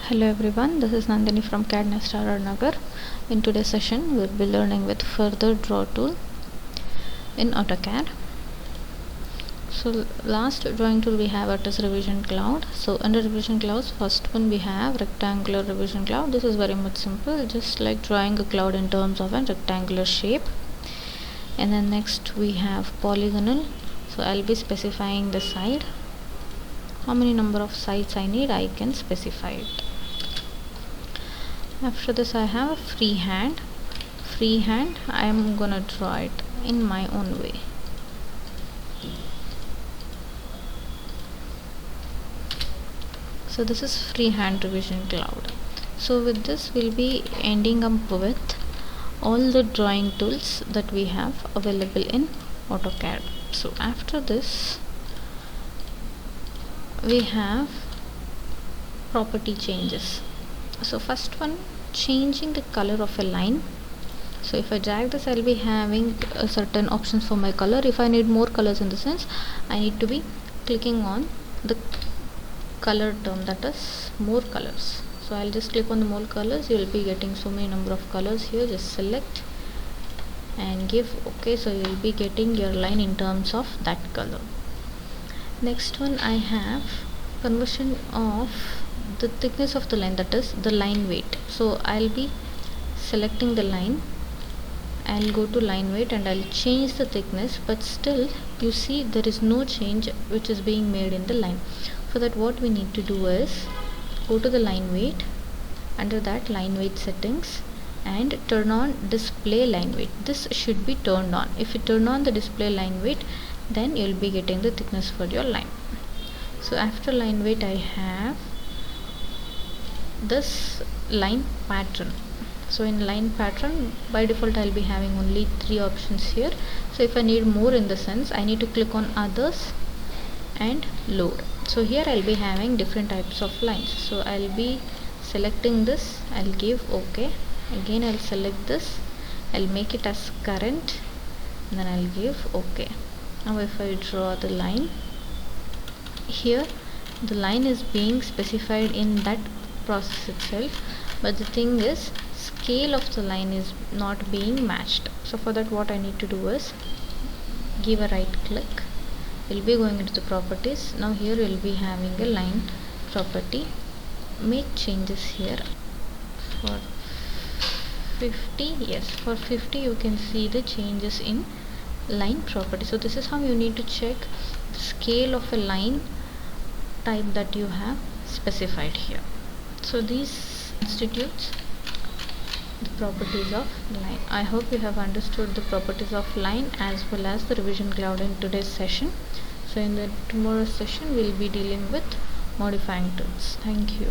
Hello everyone, this is Nandini from CAD NEST Nagar. In today's session, we'll be learning with further draw tool in AutoCAD. So last drawing tool we have is revision cloud. So under revision clouds, first one we have rectangular revision cloud. This is very much simple, just like drawing a cloud in terms of a rectangular shape. And then next we have polygonal. So I'll be specifying the side. How many number of sides I need, I can specify it. After this I have freehand. I am gonna draw it in my own way. So this is freehand revision cloud. So with this we'll be ending up with all the drawing tools that we have available in AutoCAD. So after this we have property changes. So first one, changing the color of a line. So if I drag this, I'll be having certain options for my color. If I need more colors, in the sense I need to be clicking on the color term, that is more colors. So I'll just click on the more colors. You will be getting so many number of colors here. Just select and give OK. So you will be getting your line in terms of that color. Next one, I have conversion of the thickness of the line, that is the line weight. So I'll be selecting the line, I'll go to line weight and I'll change the thickness, but still you see there is no change which is being made in the line. For that, what we need to do is go to the line weight, under that line weight settings, and turn on display line weight. This should be turned on. If you turn on the display line weight, then you'll be getting the thickness for your line. So after line weight I have this line pattern. So in line pattern, by default I'll be having only 3 options here. So if I need more, in the sense I need to click on others and load. So here I'll be having different types of lines. So I'll be selecting this, I'll give OK. Again I'll select this, I'll make it as current, and then I'll give OK. Now if I draw the line, here the line is being specified in that process itself, but the thing is scale of the line is not being matched. So for that, what I need to do is give a right click. We'll be going into the properties. Now here we'll be having a line property. Make changes here for 50. Yes, for 50 you can see the changes in line property. So this is how you need to check the scale of a line type that you have specified here. So these constitutes the properties of line. I hope you have understood the properties of line as well as the revision cloud in today's session. So in the tomorrow's session we'll be dealing with modifying tools. Thank you.